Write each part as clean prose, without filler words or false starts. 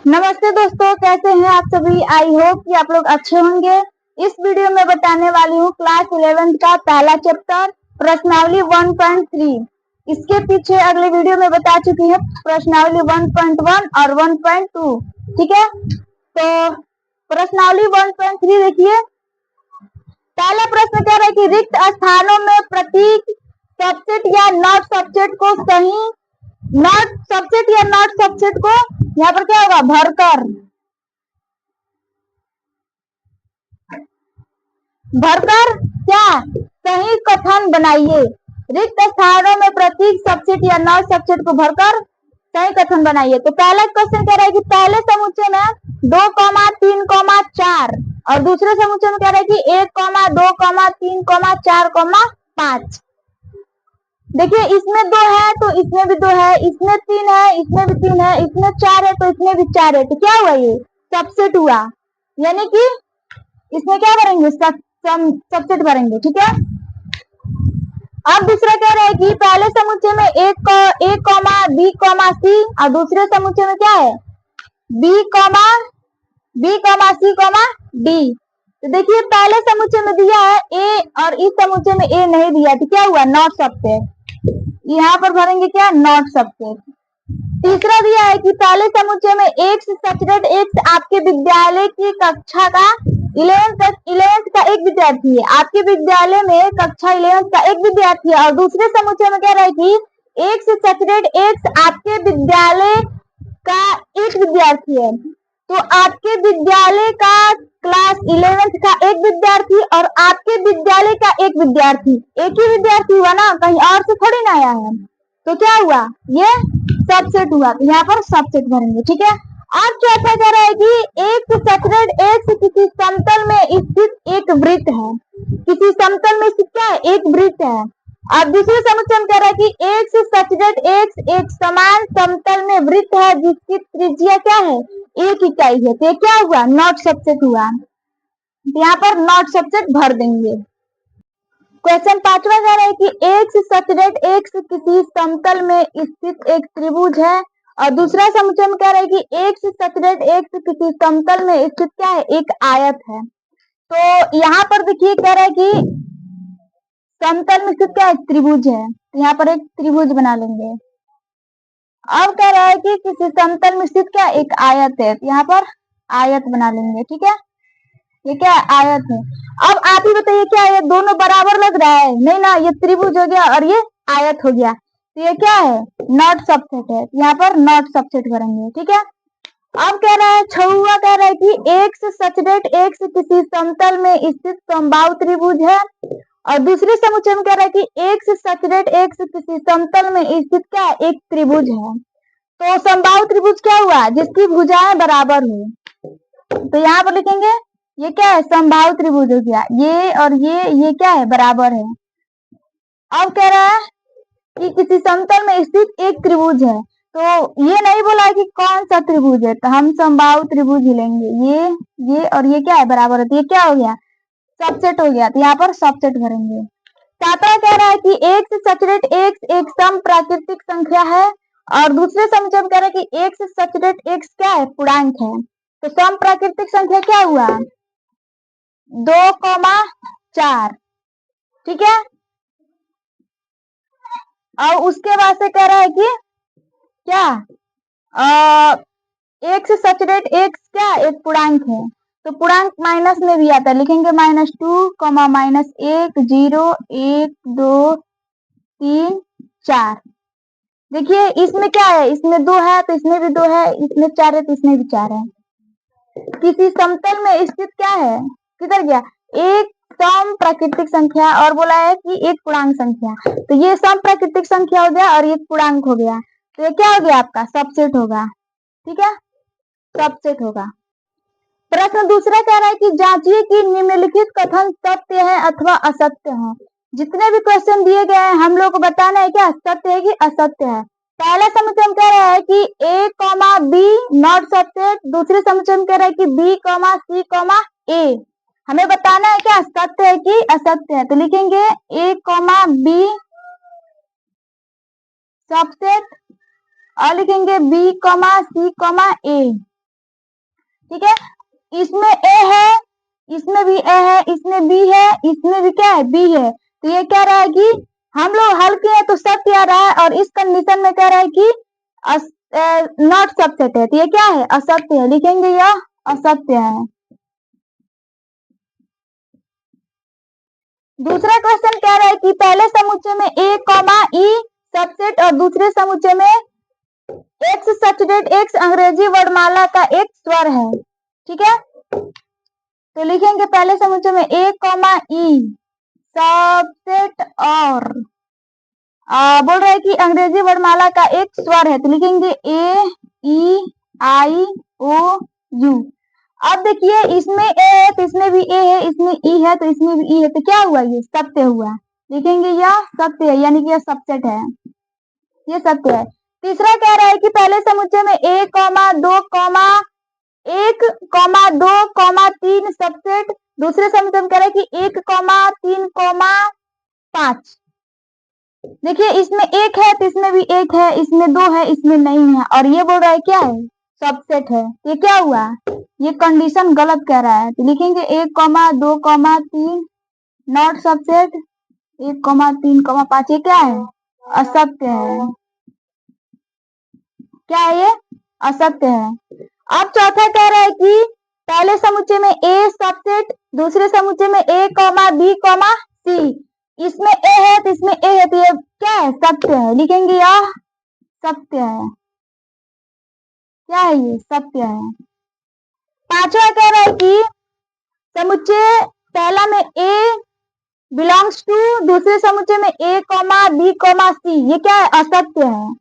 नमस्ते दोस्तों, कैसे हैं आप सभी। आई होप कि आप लोग अच्छे होंगे। इस वीडियो में बताने वाली हूँ क्लास 11th का पहला चैप्टर प्रश्नावली 1.3। इसके पीछे अगले वीडियो में बता चुकी है प्रश्नावली 1.1 और 1.2। ठीक है, तो प्रश्नावली 1.3 देखिए। पहला प्रश्न कह रहा है कि रिक्त स्थानों में प्रतीक सबसेट या नॉट सबसेट को सही नॉट सबसेट या नॉट सबसेट को यहाँ पर क्या होगा, भरकर क्या सही कथन बनाइए। रिक्त स्थानों में प्रतीक सबसेट या नॉट सबसेट को भरकर सही कथन बनाइए। तो पहला क्वेश्चन कह रहा है कि पहले समुच्चय में 2, 3, 4 और दूसरे समुच्चय में कह रहा है कि 1, 2, 3, 4, 5। देखिए, इसमें 2 है तो इसमें भी 2 है, इसमें 3 है, इसमें भी 3 है, इसमें 4 है तो इसमें भी 4 है। तो क्या हुआ, ये सबसेट हुआ, यानी कि इसमें क्या करेंगे, सबसेट भरेंगे। ठीक है, अब दूसरा कह रहा है कि पहले समुच्चय में एक बी सी और दूसरे समुच्चय में क्या है बी सी डी। तो देखिए, पहले समुच्चय में दिया है ए और इस समुच्चय में ए नहीं दिया, तो क्या हुआ, नॉट सबसेट। यहाँ पर भरेंगे क्या, नॉट सबसेट। तीसरा दिया है कि पहले समुच्चय में एक्स सचरेट एक्स आपके विद्यालय की कक्षा का 11th का एक विद्यार्थी है। आपके विद्यालय में कक्षा 11th का एक विद्यार्थी है। और दूसरे समुच्चय में कह रहा है कि एक्स सचरेट एक्स आपके विद्यालय का एक विद्यार्थी है। तो आपके विद्यालय का क्लास 11th का एक विद्यार्थी और आपके विद्यालय का एक विद्यार्थी, एक ही विद्यार्थी हुआ ना, कहीं और से थोड़ी ना आया है। तो क्या हुआ, ये सबसेट हुआ। तो यहाँ पर सबसेट भरेंगे। ठीक है, अब चौथा कह रहा है कि एक सचरेट एक्स किसी समतल में स्थित एक वृत्त है। किसी समतल में स्थित क्या है, एक वृत्त है। अब दूसरे समुच्चय में कह रहा है कि एक्स सचरेट एक्स एक समान समतल में वृत्त है जिसकी त्रिज्या क्या है, 1 इकाई है। तो क्या हुआ, नॉट सबसेट हुआ। यहाँ पर नॉट सबसेट भर देंगे। क्वेश्चन 5वां कह रहा है कि एक्स सचरेट एक्स किसी समतल में स्थित एक त्रिभुज है। और दूसरा समुच्चय में कह रहा है कि एक्स सचरेट एक्स किसी समतल में स्थित क्या है, एक आयत है। तो यहाँ पर देखिए, कह रहा है कि समतल में स्थित क्या है, त्रिभुज है। तो यहाँ पर एक त्रिभुज बना लेंगे। अब कह रहा है कि किसी समतल में स्थित क्या, एक आयत है। तो यहाँ पर आयत बना लेंगे। ठीक है, ये क्या है, आयत है। अब आप ही बताइए, क्या ये दोनों बराबर लग रहा है, नहीं ना, ये त्रिभुज हो गया और ये आयत हो गया। तो ये क्या है, नॉट सबसेट है। यहाँ पर नॉट सबसेट करेंगे। ठीक है, अब कह रहा है, छठवां कह रहा है कि एक्स सचरेट एक्स किसी समतल में स्थित समबाहु त्रिभुज है। और दूसरे समुच्चय में कह रहा है कि एक्स सचरेट एक्स किसी समतल में स्थित क्या है, एक त्रिभुज है। तो समबाहु त्रिभुज क्या हुआ, जिसकी भुजाएं बराबर हो। तो यहाँ पर लिखेंगे, ये क्या है, समबाहु त्रिभुज हो गया। ये और ये क्या है, बराबर है। अब कह रहा है कि किसी समतल में स्थित एक त्रिभुज है। तो ये नहीं बोला है कि कौन सा त्रिभुज है, तो हम समबाहु त्रिभुज ही लेंगे। ये और ये क्या है, बराबर है। तो ये क्या हो गया, सबसेट हो गया। तो यहाँ पर सबसेट भरेंगे। सातवां कह रहा है कि एक्स सचरेट एक्स एक सम प्राकृतिक संख्या है। और दूसरे समुच्चय में कह रहा है कि एक्स सचरेट एक्स क्या है, पूर्णांक है। तो सम प्राकृतिक संख्या क्या हुआ, 2,4। ठीक है, और उसके बाद से कह रहा है कि क्या, एक्स सचरेट एक्स क्या एक पूर्णांक है। तो पूर्णांक माइनस में भी आता है, लिखेंगे -2, -1, 0, 1, 2, 3, 4। देखिए, इसमें क्या है, इसमें 2 है तो इसमें भी 2 है, इसमें 4 है तो इसमें भी 4 है। किसी समतल में स्थित क्या है, किधर गया, एक सम प्राकृतिक संख्या और बोला है कि एक पूर्णांक संख्या। तो ये सम प्राकृतिक संख्या हो गया और ये पूर्णांक हो गया। तो ये क्या हो गया, आपका सबसेट होगा। ठीक है, सबसेट होगा। प्रश्न दूसरा कह रहा है कि जांचिए कि निम्नलिखित कथन सत्य है अथवा असत्य है। जितने भी क्वेश्चन दिए गए हैं हम लोग को बताना है क्या सत्य है कि असत्य है। पहला समुच्चय कह रहा है कि ए कॉमा बी नॉट सत्य। दूसरे समुच्चय कह रहा है कि बी कॉमा सी कॉमा ए। हमें बताना है क्या सत्य है कि असत्य है। तो लिखेंगे ए कॉमा बी सबसेट और लिखेंगे बी कॉमा सी कॉमा ए। ठीक है। इसमें ए है, इसमें भी ए है, इसमें बी है, इसमें भी क्या है, बी है। तो ये कह रहा है कि हम लोग हल किए तो सत्य आ रहा है, और इस कंडीशन में कह रहा है कि नॉट सबसेट है, तो ये क्या है, असत्य है। लिखेंगे यह असत्य है। दूसरा क्वेश्चन कह रहा है कि पहले समुच्चय में ए कॉमा ई सबसेट और दूसरे समुच्चय में एक्स सचडेट एक्स अंग्रेजी वर्णमाला का एक स्वर है। ठीक है, तो लिखेंगे पहले समुच्चय में ए कॉमा ई सबसेट और बोल रहे हैं कि अंग्रेजी वर्णमाला का एक स्वर है, तो लिखेंगे ए ई आई ओ यू। अब देखिए इसमें ए है तो इसमें भी ए है, इसमें ई है तो इसमें भी ई है, तो क्या हुआ, ये सत्य हुआ। लिखेंगे यह सत्य है, यानी कि यह सबसेट है, ये सत्य है। तीसरा कह रहा है कि पहले समुच्चय में ए कॉमा दो कॉमा एक कॉमा दो कॉमा तीन सबसेट, दूसरे समुच्चय में कह रहा है कि एक कॉमा तीन कॉमा पांच। देखिए इसमें एक है तो इसमें भी एक है, इसमें दो है, इसमें नहीं है, और ये बोल रहा है क्या है, सबसेट है। ये क्या हुआ, ये कंडीशन गलत कह रहा है, तो लिखेंगे एक कॉमा दो कॉमा तीन नॉट सबसेट, एक कॉमा तीन कॉमा पांच ये क्या है, असत्य है। क्या है ये, असत्य है। अब चौथा कह रहा है कि पहले समुच्चय में ए सबसेट, दूसरे समुच्चय में ए कॉमा बी कॉमा सी, इसमें ए है तो इसमें ए है, तो ये क्या है, सत्य है। लिखेंगे यह सत्य है। क्या है, ये सत्य है। पांचवा कह रहा है कि समुच्चय पहला में ए बिलोंग्स टू, दूसरे समुच्चय में ए कॉमा बी कॉमा सी, ये क्या है, असत्य है,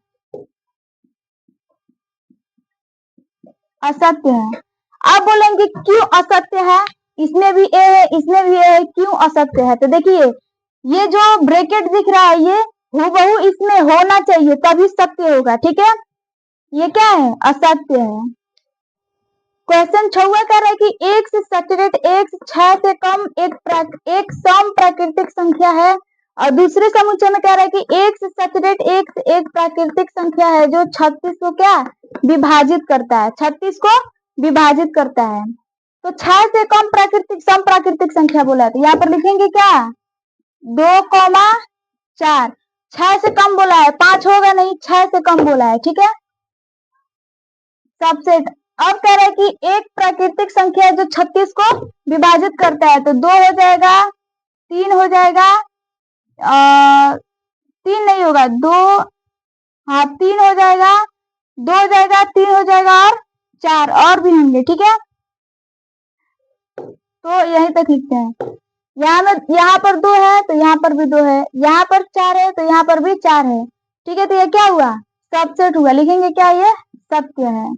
असत्य है। अब बोलेंगे क्यों असत्य है, इसमें भी ए है, इसमें भी ए है, क्यों असत्य है। तो देखिए ये जो ब्रैकेट दिख रहा है ये हूबहू इसमें होना चाहिए तभी सत्य होगा। ठीक है, ये क्या है, असत्य है। क्वेश्चन 6 कह रहा है कि एक से सैचुरेट एक्स 6 से कम एक सम प्राकृतिक संख्या है, और दूसरे समुच्चय में कह रहा है कि एक से सैचुरेट एक्स एक प्राकृतिक संख्या है जो 36 को क्या विभाजित करता है, 36 को विभाजित करता है। तो 6 से कम प्राकृतिक सम प्राकृतिक संख्या बोला है, तो यहाँ पर लिखेंगे क्या, 2,4। 6 से कम बोला है, 5 होगा नहीं, 6 से कम बोला है। ठीक है, सबसेट। अब कह रहा है कि एक प्राकृतिक संख्या है जो 36 को विभाजित करता है, तो 2 हो जाएगा, 3 हो जाएगा, 3 नहीं होगा, 2, हाँ 3 हो जाएगा, 2 हो जाएगा, 3 हो जाएगा, और 4 और भी होंगे। ठीक है, तो यहीं तक लिखते हैं। यहाँ पर 2 है तो यहाँ पर भी 2 है, यहाँ पर 4 है तो यहाँ पर भी 4 है। ठीक है, तो ये क्या हुआ, सबसेट हुआ। लिखेंगे क्या, ये सत्य है।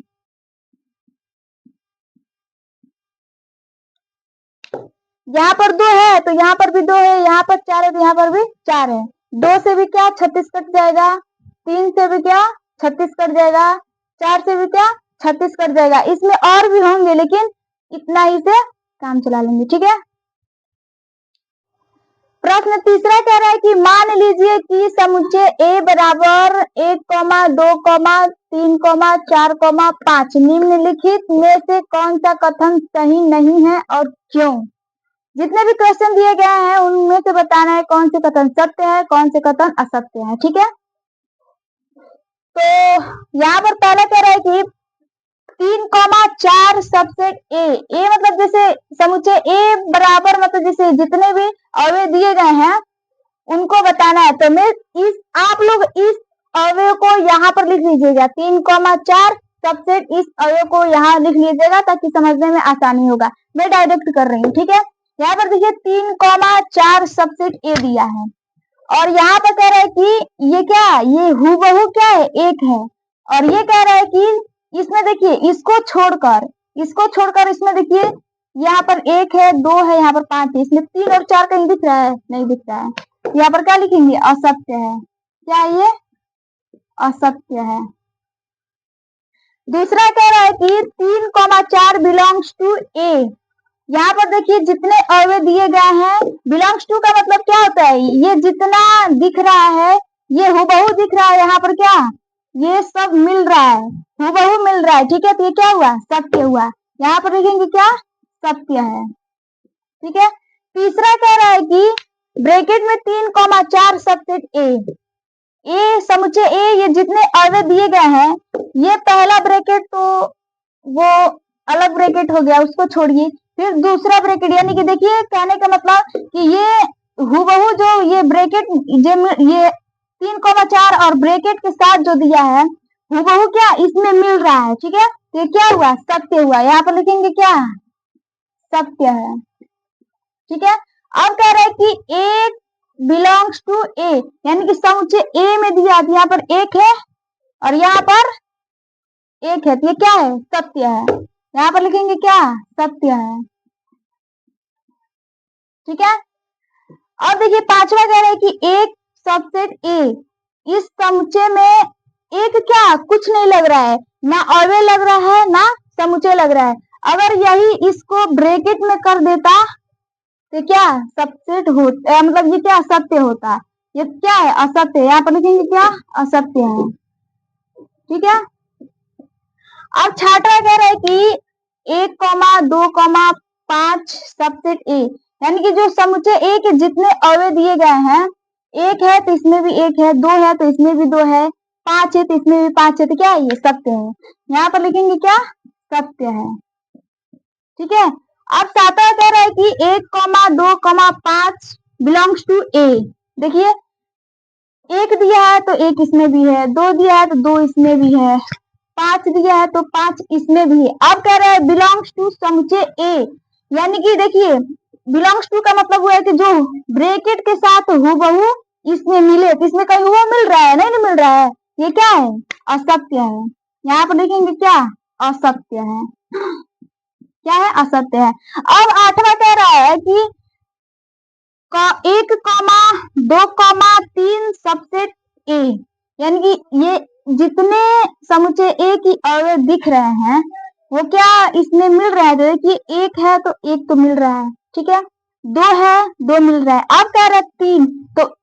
यहाँ पर 2 है तो यहाँ पर भी 2 है, यहाँ पर 4 है तो यहाँ पर भी 4 है। 2 से भी क्या 36 कट जाएगा, 3 से भी क्या 36 कट जाएगा, 4 से भी क्या 36 कट जाएगा। इसमें और भी होंगे लेकिन इतना ही से काम चला लेंगे। ठीक है, प्रश्न तीसरा कह रहा है कि मान लीजिए कि समुच्चय ए बराबर 1,2,3,4,5 निम्नलिखित में से कौन सा कथन सही नहीं है और क्यों। जितने भी क्वेश्चन दिए गए हैं उनमें से बताना है कौन से कथन सत्य है, कौन से कथन असत्य है। ठीक है, तो यहाँ पर पहला कह रहा है कि 3,4 सबसेट ए मतलब जैसे समुच्चय ए बराबर मतलब जैसे जितने भी अवयव दिए गए हैं उनको बताना है। तो मैं आप लोग इस अवयव को यहाँ पर लिख लीजिएगा, 3,4 सबसेट इस अवयव को यहाँ लिख लीजिएगा ताकि समझने में आसानी होगा। मैं डायरेक्ट कर रही हूँ। ठीक है, यहाँ पर देखिए 3,4 सबसेट ए दिया है, और यहाँ पर कह रहा है कि ये क्या, ये हूबहू क्या है, एक है। और ये कह रहा है कि इसमें देखिए इसको छोड़कर इसमें देखिए यहाँ पर 1 है, 2 है, यहाँ पर 5 है, इसमें 3 और 4 कहीं दिख रहा है, नहीं दिख रहा है। यहाँ पर क्या लिखेंगे, असत्य है। क्या ये असत्य है। दूसरा कह रहा है कि 3,4 बिलोंग्स टू ए। यहाँ पर देखिए जितने अवयव दिए गए हैं, बिलोंग्स टू का मतलब क्या होता है, ये जितना दिख रहा है ये हूबहू दिख रहा है, यहाँ पर क्या ये सब मिल रहा है, हूबहू मिल रहा है। ठीक है, तो ये क्या हुआ, सत्य हुआ। यहाँ पर लिखेंगे क्या, सत्य है। ठीक है, तीसरा कह रहा है कि ब्रैकेट में 3,4 सबसेट ए समुच्चय ए, ये जितने अवयव दिए गए हैं, ये पहला ब्रैकेट तो वो अलग ब्रैकेट हो गया, उसको छोड़िए। फिर दूसरा ब्रैकेट, यानी कि देखिए कहने का मतलब कि ये हूबहू जो ये ब्रैकेट ये 3,4 और ब्रैकेट के साथ जो दिया है हूबहू क्या इसमें मिल रहा है। ठीक है, तो ये क्या हुआ, सत्य हुआ। यहाँ पर लिखेंगे क्या, सत्य है। ठीक है, अब कह रहे हैं कि एक बिलोंग्स टू ए, यानी कि समुच्चय ए में दिया है, यहाँ पर एक है और यहाँ पर एक है, तो ये क्या है, सत्य है। यहाँ पर लिखेंगे क्या, सत्य है। ठीक है, अब देखिए पांचवा कह रहे हैं कि एक सबसेट ए, इस समुच्चय में एक क्या कुछ नहीं लग रहा है, ना अवयव लग रहा है ना समुच्चय लग रहा है। अगर यही इसको ब्रैकेट में कर देता तो क्या सबसेट होता, मतलब ये क्या सत्य होता, ये क्या है, असत्य है। यहाँ पर लिखेंगे क्या, असत्य है। ठीक है, अब छठा कह रहा है कि 1,2,5 सबसेट ए, यानी कि जो समुच्चय ए के जितने अवयव दिए गए हैं, एक है तो इसमें भी एक है, दो है तो इसमें भी दो है, पांच है तो इसमें भी पांच है, तो क्या है, ये सत्य है। यहाँ पर लिखेंगे क्या, सत्य है। ठीक है, अब सातवां कह रहा है कि 1,2,5 बिलोंग्स टू ए। देखिए एक दिया है तो एक इसमें भी है, दो दिया है तो दो इसमें भी है, पांच दिया है तो पांच इसमें भी है। अब कह रहा है बिलोंग्स टू समुच्चय ए, यानी कि देखिए बिलोंग्स टू का मतलब हुआ है कि जो ब्रैकेट के साथ हूबहू इसमें मिले, तो इसमें कहीं हुआ मिल रहा है, नहीं मिल रहा है, ये क्या है, असत्य है। यहाँ पर लिखेंगे क्या, असत्य है। क्या है, असत्य है। अब आठवां कह रहा है कि 1,2,3 सबसेट ए, यानी कि ये जितने समुच्चय ए की अवयव दिख रहे हैं वो क्या इसमें मिल रहा है। देखिए एक है तो एक तो मिल रहा है, ठीक है, दो है दो मिल रहा है। अब कह रहा है 3, तो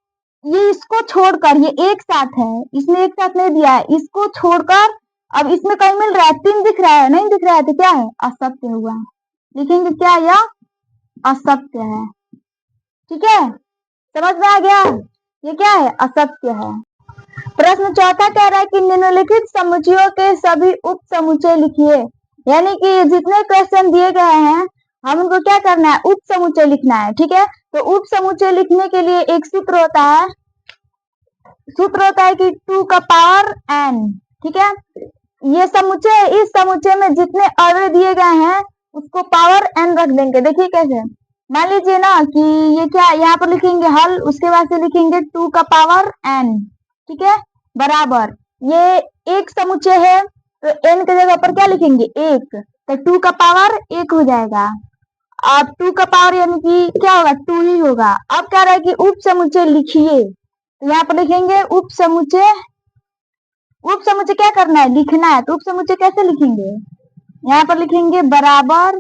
ये इसको छोड़कर, ये एक साथ है, इसने एक साथ नहीं दिया है, इसको छोड़कर अब इसमें कहीं मिल रहा है, 3 दिख रहा है, नहीं दिख रहा है, तो क्या है, असत्य हुआ। लिखेंगे क्या, यह असत्य है। ठीक है, समझ में आ गया, ये क्या है, असत्य है। प्रश्न चौथा कह रहा है कि निम्नलिखित समुच्चयों के सभी उप समुच्चय लिखिए, यानी कि जितने क्वेश्चन दिए गए हैं हम उनको क्या करना है, उप समुच्चय लिखना है। ठीक है, तो उप समुच्चय लिखने के लिए एक सूत्र होता है, कि 2 का पावर n। ठीक है, ये समुच्चय, इस समुच्चय में जितने अवयव दिए गए हैं उसको पावर n रख देंगे। देखिए कैसे, मान लीजिए ना कि ये क्या, यहाँ पर लिखेंगे हल, उसके बाद से लिखेंगे 2 का पावर n। ठीक है, बराबर ये एक समुच्चय है तो n की जगह पर क्या लिखेंगे, एक, तो 2 का पावर 1 हो जाएगा। अब 2 का पावर यानी कि क्या होगा, 2 ही होगा। अब कह रहा है कि उप समुच्चय लिखिए, तो यहाँ पर लिखेंगे उप समुच्चय। उप समुच्चय क्या करना है, लिखना है, तो उप समुच्चय कैसे लिखेंगे, यहाँ पर लिखेंगे बराबर।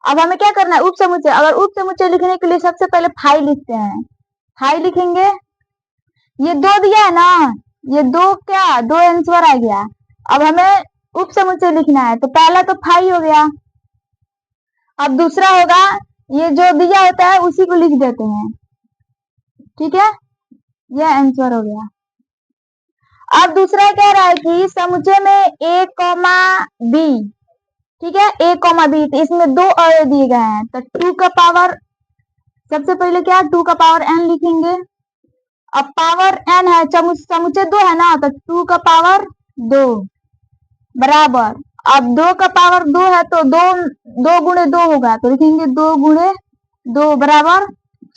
अब हमें क्या करना है, उप समुच्चय, अगर उप समुच्चय लिखने के लिए सबसे पहले फाई लिखते हैं, फाई लिखेंगे, ये दो दिया है ना, ये दो क्या, दो आंसर आ गया। अब हमें उप समुच्चय लिखना है, तो पहला तो फाई हो गया, अब दूसरा होगा ये जो दिया होता है उसी को लिख देते हैं। ठीक है, यह आंसर हो गया। अब दूसरा कह रहा है कि समुच्चय में a, b, ठीक है, a, b, तो इसमें दो अवयव दिए गए हैं, तो 2 का पावर, सबसे पहले क्या 2 का पावर n लिखेंगे। अब पावर n है, समुच्चय 2 है ना, तो 2 का पावर 2 बराबर, अब 2 का पावर 2 है तो 2 गुणे 2 होगा, तो लिखेंगे 2 गुणे 2 बराबर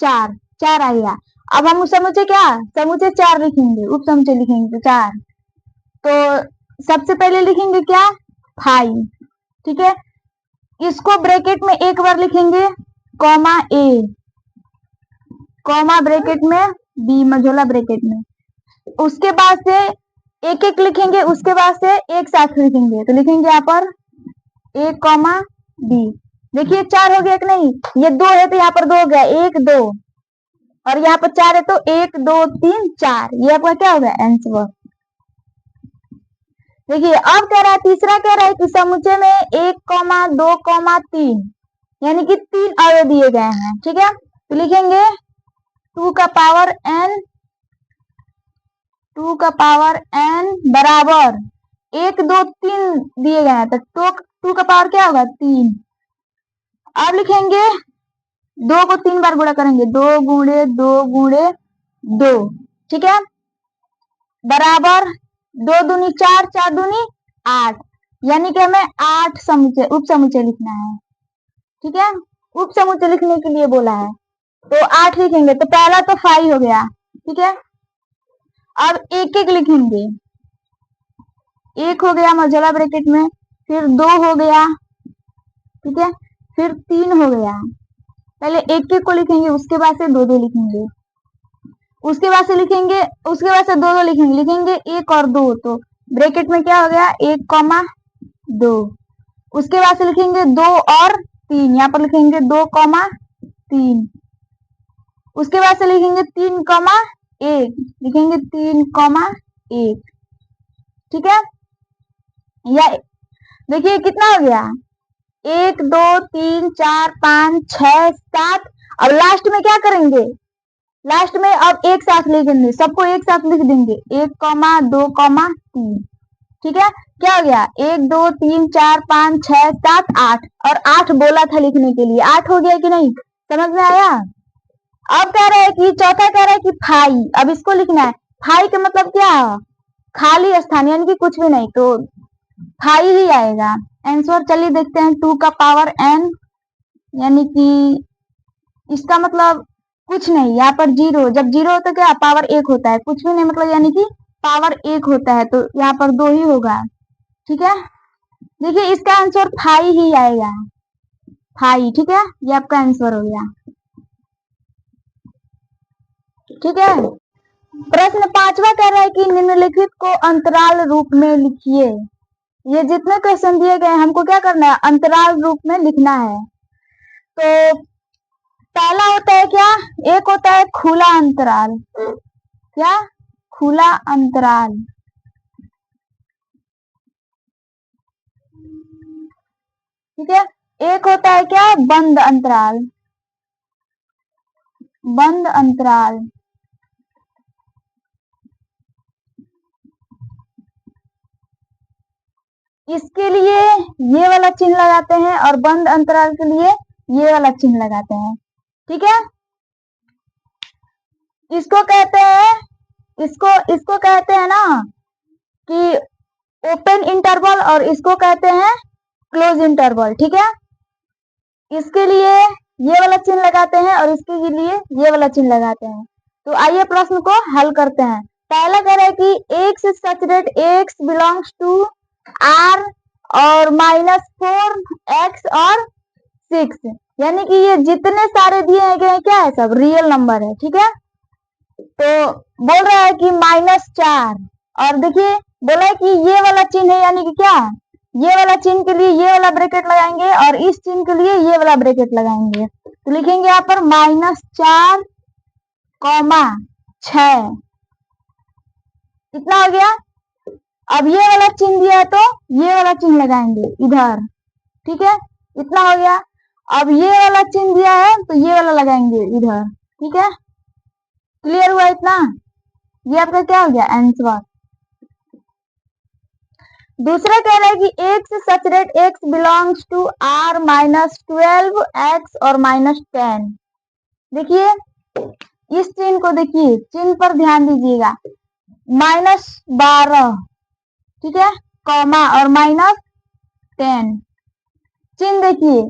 4, 4 आ गया। अब हम समुच्चय क्या, समुच्चय 4 लिखेंगे, उप समुच्चय लिखेंगे 4, तो सबसे पहले लिखेंगे क्या, फाई। ठीक है, इसको ब्रैकेट में एक बार लिखेंगे, कॉमा ए, कॉमा ब्रैकेट में बी, मझोला ब्रैकेट में, उसके बाद से एक एक लिखेंगे, उसके बाद से एक साथ लिखेंगे, तो लिखेंगे यहाँ पर ए कॉमा बी। देखिए 4 हो गया कि नहीं, ये 2 है तो यहाँ पर 2 हो गया, 1 2, और यहाँ पर 4 है तो 1 2 3 4, ये आपका क्या हो गया, आंसर। देखिए अब कह रहा है, तीसरा कह रहा है कि समुच्चय में 1,2,3 यानी कि 3 अवयव दिए गए हैं। ठीक है, तो लिखेंगे 2 का पावर n बराबर 1 2 3 दिए गए हैं, तो 2 का पावर क्या होगा 3। अब लिखेंगे 2 को 3 बार गुणा करेंगे, 2 गुणे 2 गुणे 2। ठीक है, बराबर 2 दूनी 4, 4 दूनी 8, यानी कि हमें 8 समुच्चय उप समुच्चय लिखना है। ठीक है, उप समुच्चय लिखने के लिए बोला है, तो 8 लिखेंगे। तो पहला तो 5 हो गया। ठीक है, अब एक एक लिखेंगे, 1 हो गया मझोला ब्रैकेट में, फिर 2 हो गया, ठीक है, फिर 3 हो गया। पहले एक एक को लिखेंगे, उसके बाद से 2 2 लिखेंगे, उसके बाद से लिखेंगे, उसके बाद से 2 2 लिखेंगे, लिखेंगे 1 और 2, तो ब्रैकेट में क्या हो गया 1,2। उसके बाद से लिखेंगे 2 और 3, यहाँ पर लिखेंगे 2,3। उसके बाद से लिखेंगे 3,1, लिखेंगे 3,1। ठीक है, या देखिए कितना हो गया 1 2 3 4 5 6 7। अब लास्ट में क्या करेंगे, लास्ट में अब एक साथ लिखेंगे, सबको एक साथ लिख देंगे 1,2,3। ठीक है, क्या हो गया 1 2 3 4 5 6 7 8, और 8 बोला था लिखने के लिए, 8 हो गया कि नहीं, समझ में आया। अब कह रहे हैं कि चौथा कह रहा है कि फाई, अब इसको लिखना है। फाई का मतलब क्या है, खाली स्थान, यानी कि कुछ भी नहीं, तो फाई ही आएगा आंसर। चलिए देखते हैं 2 का पावर n, यानी कि इसका मतलब कुछ नहीं, यहाँ पर 0, जब 0 होता है क्या पावर 1 होता है, कुछ भी नहीं मतलब यानी कि पावर 1 होता है, तो यहाँ पर 2 ही होगा। ठीक है, देखिए इसका आंसर फाई ही आएगा, फाई। ठीक है, ये आपका आंसर हो गया। ठीक है, प्रश्न 5वां कह रहा है कि निम्नलिखित को अंतराल रूप में लिखिए। ये जितने क्वेश्चन दिए गए हमको क्या करना है, अंतराल रूप में लिखना है। तो पहला होता है क्या, एक होता है खुला अंतराल, क्या खुला अंतराल। ठीक है, एक होता है क्या बंद अंतराल, बंद अंतराल। इसके लिए ये वाला चिन्ह लगाते हैं, और बंद अंतराल के लिए ये वाला चिन्ह लगाते हैं। ठीक है, इसको कहते हैं, इसको कहते हैं ना कि ओपन इंटरवल, और इसको कहते हैं क्लोज इंटरवल। ठीक है, इसके लिए ये वाला चिन्ह लगाते हैं, और इसके लिए ये वाला चिन्ह लगाते हैं। तो आइए प्रश्न को हल करते हैं। पहला कह रहा है कि x such that x belongs to r और -4x और 6, यानी कि ये जितने सारे दिए गए हैं क्या है, सब रियल नंबर है। ठीक है, तो बोल रहा है कि -4, और देखिए बोला है कि ये वाला चिन्ह है, यानी कि क्या ये वाला चिन्ह के लिए ये वाला ब्रैकेट लगाएंगे, और इस चिन्ह के लिए ये वाला ब्रैकेट लगाएंगे, तो लिखेंगे यहाँ पर -4, 6, इतना हो गया। अब ये वाला चिन्ह दिया है, तो ये वाला चिन्ह लगाएंगे इधर। ठीक है, इतना हो गया। अब ये वाला चिन्ह दिया है, तो ये वाला लगाएंगे इधर। ठीक है, क्लियर हुआ इतना, ये आपका क्या हो गया आंसर। दूसरा कह रहा है कि x such that x belongs to r -12x और -10। देखिए इस चिन्ह को, देखिए चिन्ह पर ध्यान दीजिएगा, -12, ठीक है, कॉमा और -10, चिन्ह देखिए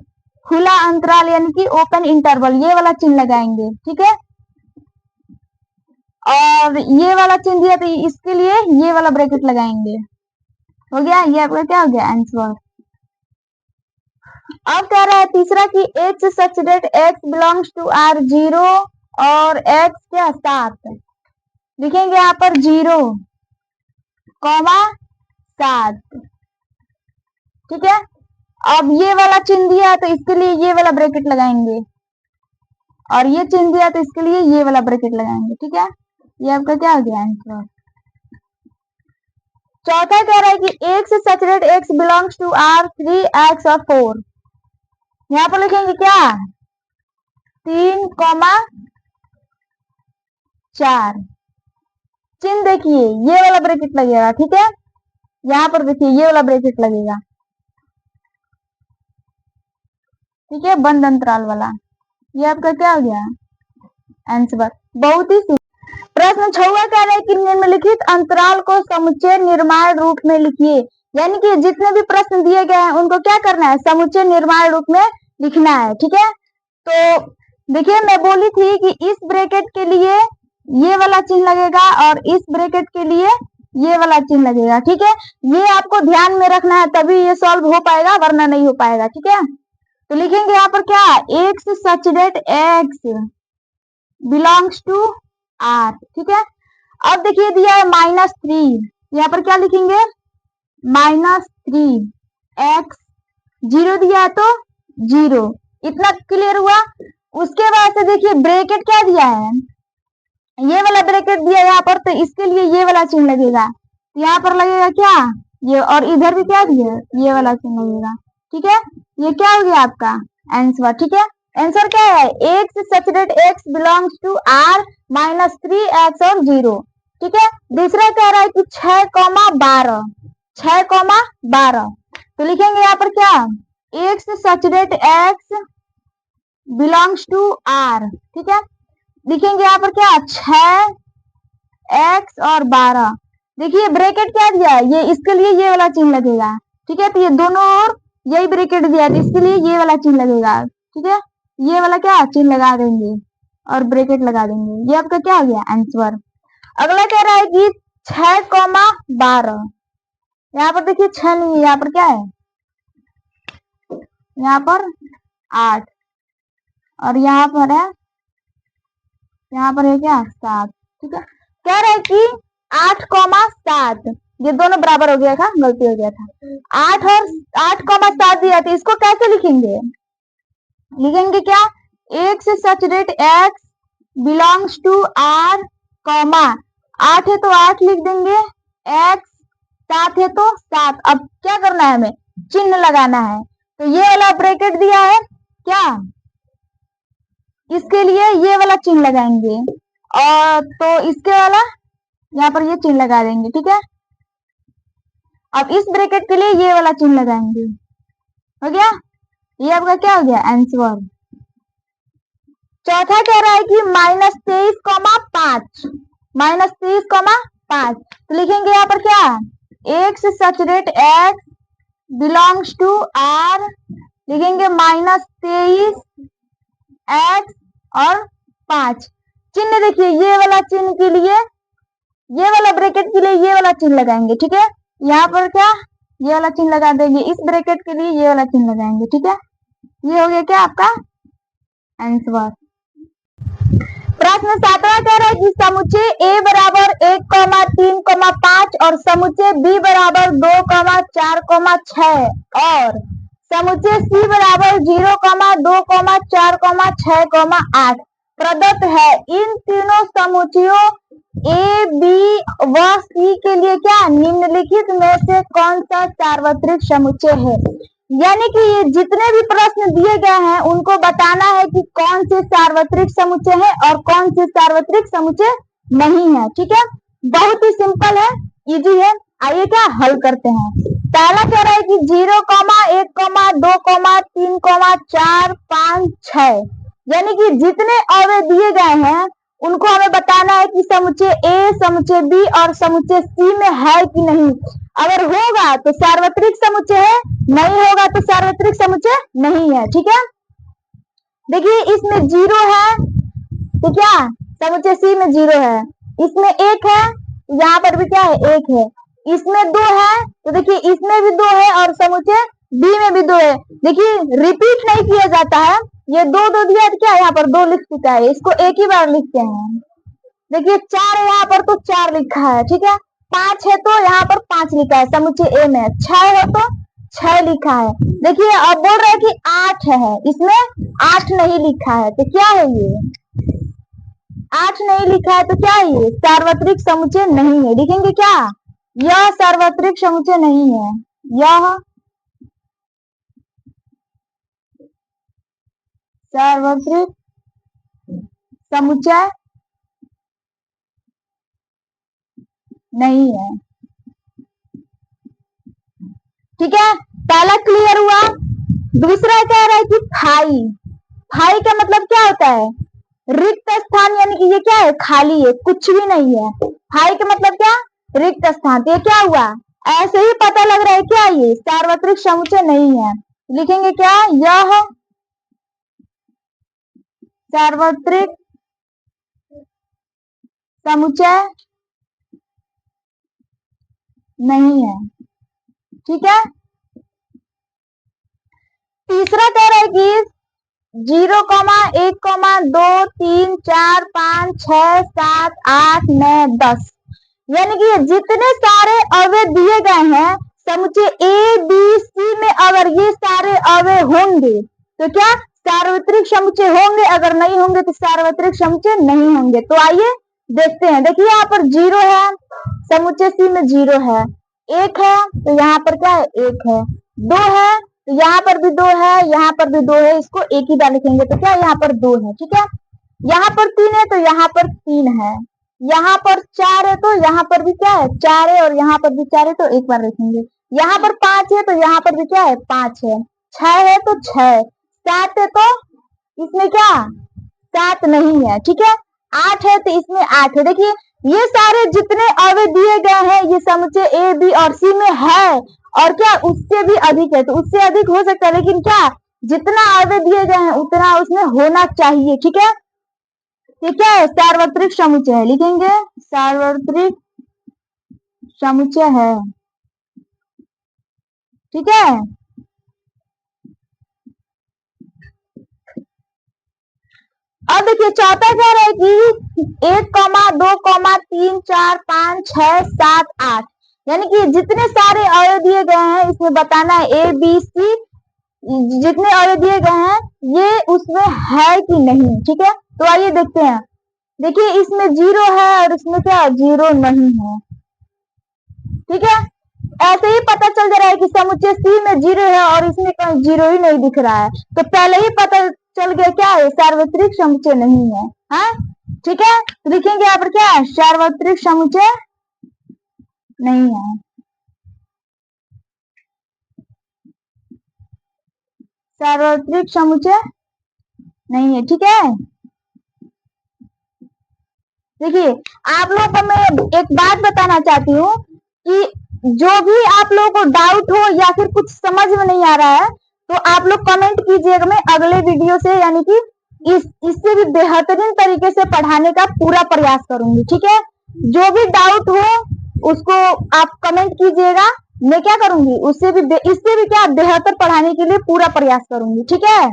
खुला अंतराल यानी कि ओपन इंटरवल, ये वाला चिन्ह लगाएंगे। ठीक है, और ये वाला चिन्ह दिया तो इसके लिए ये वाला ब्रैकेट लगाएंगे। हो गया, ये आपका क्या हो गया आंसर। अब कह रहा है तीसरा कि h such that x belongs to r 0 और x क्या 7, लिखेंगे यहाँ पर 0, 7। ठीक है, अब ये वाला चिन्ह दिया है, तो इसके लिए ये वाला ब्रैकेट लगाएंगे, और ये चिन्ह दिया तो इसके लिए ये वाला ब्रैकेट लगाएंगे। ठीक है, ये आपका क्या हो गया आंसर। चौथा कह रहा है कि x such that x belongs to R 3x और 4। यहाँ पर लिखेंगे क्या 3,4। चिन्ह देखिए ये वाला ब्रैकेट लगेगा, ठीक है। यहाँ पर देखिए ये वाला ब्रैकेट लगेगा, ठीक है, बंद अंतराल वाला। ये आपका क्या हो गया आंसर। बहुत ही प्रश्न 6 कह रहे हैं कि निम्नलिखित अंतराल को समुच्चय निर्माण रूप में लिखिए। यानी कि जितने भी प्रश्न दिए गए हैं उनको क्या करना है, समुच्चय निर्माण रूप में लिखना है, ठीक है। तो देखिए मैं बोली थी कि इस ब्रैकेट के लिए ये वाला चिन्ह लगेगा और इस ब्रैकेट के लिए ये वाला चिन्ह लगेगा, ठीक है। ये आपको ध्यान में रखना है, तभी ये सॉल्व हो पाएगा, वरना नहीं हो पाएगा, ठीक है। तो लिखेंगे यहाँ पर क्या x such that x belongs to R, ठीक है। अब देखिए दिया है -3, यहाँ पर क्या लिखेंगे -3 एक्स, 0 दिया है तो 0, इतना क्लियर हुआ। उसके बाद से देखिए ब्रैकेट क्या दिया है, ये वाला ब्रैकेट दिया है यहाँ पर, तो इसके लिए ये वाला चिन्ह लगेगा, यहाँ पर लगेगा क्या ये, और इधर भी क्या दिया है ये वाला चिन्ह लगेगा, ठीक है। ये क्या हो गया आपका आंसर, ठीक है। आंसर क्या है x such that x belongs to R -3x और 0, ठीक है। दूसरा कह रहा है कि 6,12, 6,12, तो लिखेंगे यहाँ पर क्या x such that x belongs to R, ठीक है। लिखेंगे यहाँ पर क्या 6x और 12। देखिए ब्रैकेट क्या दिया है, ये इसके लिए ये वाला चिन्ह लगेगा, ठीक है। तो ये दोनों और यही ब्रैकेट दिया है, तो इसके लिए ये वाला चिन्ह लगेगा, ठीक है। ये वाला क्या चिन्ह लगा देंगे और ब्रैकेट लगा देंगे, ये आपका क्या हो गया आंसर। अगला कह रहा है कि 6,12, यहाँ पर देखिए 6 नहीं है, यहाँ पर क्या है, यहाँ पर 8 और यहाँ पर है, यहाँ पर है क्या 7, ठीक है। कह रहे हैं कि 8,7, ये दोनों बराबर हो गया था, गलती हो गया था, 8 और 8,7 दिया था, इसको कैसे लिखेंगे, लिखेंगे क्या x such that x belongs to R, 8 है तो 8 लिख देंगे, एक्स 7 है तो 7। अब क्या करना है, हमें चिन्ह लगाना है, तो ये वाला ब्रैकेट दिया है क्या, इसके लिए ये वाला चिन्ह लगाएंगे, और तो इसके वाला यहाँ पर ये चिन्ह लगा देंगे, ठीक है। अब इस ब्रैकेट के लिए ये वाला चिन्ह लगाएंगे, हो गया, ये आपका क्या हो गया आंसर। चौथा कह रहा है कि -23,5, -23,5, तो लिखेंगे यहाँ पर क्या x such that x belongs to R, लिखेंगे -23 एक्स और 5। चिन्ह देखिए ये वाला चिन्ह के लिए ये वाला ब्रैकेट के लिए ये वाला चिन्ह लगाएंगे, ठीक है। यहाँ पर क्या ये वाला चिन्ह लगा देंगे, इस ब्रैकेट के लिए ये वाला चिन्ह लगाएंगे, ठीक है। ये हो गया क्या आपका आंसर। प्रश्न 7वां कह रहा है कि समुच्चय A बराबर 1,3,5 और समुच्चय B बराबर 2,4,6 और समुच्चय C बराबर 0,2,4,6,8 प्रदत्त है। इन तीनों समुच्चयों A, B व C के लिए क्या निम्नलिखित में से कौन सा सार्वत्रिक समुच्चय है। यानी कि ये जितने भी प्रश्न दिए गए हैं उनको बताना है कि कौन से सार्वत्रिक समुच्चय है और कौन से सार्वत्रिक समुच्चय नहीं है, ठीक है। बहुत ही सिंपल है, इजी है। आइए क्या हल करते हैं। पहला कह रहा है कि 0, 1, 2, 3, 4, 5, 6, यानी कि जितने अवयव दिए गए हैं उनको हमें बताना है कि समुच्चय ए, समुच्चय बी और समुच्चय सी में है कि नहीं। अगर होगा तो सार्वत्रिक समुच्चय है, नहीं होगा तो सार्वत्रिक समुच्चय नहीं है, ठीक है। देखिए इसमें 0 है तो क्या समुच्चय सी में 0 है, इसमें 1 है यहाँ पर भी क्या है 1 है, इसमें 2 है तो देखिए इसमें भी 2 है और समुच्चय बी में भी 2 है। देखिए रिपीट नहीं किया जाता है, ये 2 2 दिया है, क्या यहाँ पर 2 लिख चुका है, इसको एक ही बार लिखते हैं। देखिए 4 है यहाँ पर तो 4 लिखा है, ठीक है। 5 है तो यहाँ पर 5 लिखा है समुच्चय ए में, 6 है तो 6 लिखा है। देखिए अब बोल रहे हैं कि 8 है, इसमें 8 नहीं लिखा है, तो क्या है ये 8 नहीं लिखा है तो क्या है ये सार्वत्रिक समुच्चय नहीं है। लिखेंगे क्या यह सार्वत्रिक समुच्चय नहीं है। यह सार्वत्रिक समुच्चय नहीं है। ठीक है, पहला क्लियर हुआ। दूसरा कह रहा है कि फाई। फाई का मतलब क्या होता है? रिक्त स्थान, यानी कि ये क्या है? खाली है, कुछ भी नहीं है। फाई का मतलब क्या? रिक्त स्थान। तो ये क्या हुआ? ऐसे ही पता लग रहा है क्या ये सार्वत्रिक समुच्चय नहीं है। लिखेंगे क्या? यह सार्वत्रिक समुच्चय नहीं है। ठीक है, तीसरा कह रहा है कि 0,1,2,3,4,5,6,7,8,9,10 यानी कि जितने सारे अवयव दिए गए हैं समुच्चय ए बी सी में, अगर ये सारे अवयव होंगे तो क्या सार्वत्रिक समुच्चय होंगे? अगर नहीं होंगे तो सार्वत्रिक समुच्चय नहीं होंगे। तो आइए देखते हैं। देखिए यहाँ पर 0 है, समुच्चय सी में 0 है। 1 है तो यहाँ पर क्या है? 1 है। 2 है तो यहाँ पर भी 2 है, यहाँ पर भी 2 है। इसको एक ही बार लिखेंगे तो क्या यहाँ पर 2 है। ठीक है, यहाँ पर 3 है तो यहाँ पर 3 है। यहाँ पर 4 है तो यहाँ पर भी क्या है? 4 है। और यहाँ पर भी 4 है तो एक बार लिखेंगे। यहाँ पर 5 है तो यहाँ पर भी क्या है? 5 है। 6 है तो 6। 7 है तो इसमें क्या? 7 नहीं है। ठीक है, 8 है तो इसमें 8 है। देखिए ये सारे जितने अवयव दिए गए हैं ये समुच्चय ए बी और सी में है, और क्या उससे भी अधिक है। तो उससे अधिक हो सकता है, लेकिन क्या जितना अवयव दिए गए हैं उतना उसमें होना चाहिए। ठीक है, ये क्या है? सार्वत्रिक समुच्चय है। लिखेंगे सार्वत्रिक समुच्चय है। ठीक है, अब देखिए चौथा कह रहा है कि 1,2,3,4,5,6,7,8 यानी कि जितने सारे अवयव दिए गए हैं इसमें बताना है ए बी सी, जितने अवयव दिए गए हैं ये उसमें है कि नहीं। ठीक है, तो आइए देखते हैं। देखिए इसमें 0 है और इसमें क्या? 0 नहीं है। ठीक है, ऐसे ही पता चल जा रहा है कि समुच्चय सी में 0 है और इसमें कहीं 0 ही नहीं दिख रहा है। तो पहले ही पता चल गया क्या है? सार्वत्रिक समुच्चय नहीं है। हाँ, ठीक है, तो लिखेंगे यहाँ पर क्या है? सार्वत्रिक समुच्चय नहीं है। सार्वत्रिक समुच्चय नहीं है। ठीक है, देखिए आप लोगों को मैं एक बात बताना चाहती हूँ कि जो भी आप लोगों को डाउट हो या फिर कुछ समझ में नहीं आ रहा है तो आप लोग कमेंट कीजिएगा। मैं अगले वीडियो से यानी कि इससे भी बेहतरीन तरीके से पढ़ाने का पूरा प्रयास करूंगी। ठीक है, जो भी डाउट हो उसको आप कमेंट कीजिएगा। मैं क्या करूंगी? इससे भी क्या बेहतर पढ़ाने के लिए पूरा प्रयास करूंगी। ठीक है।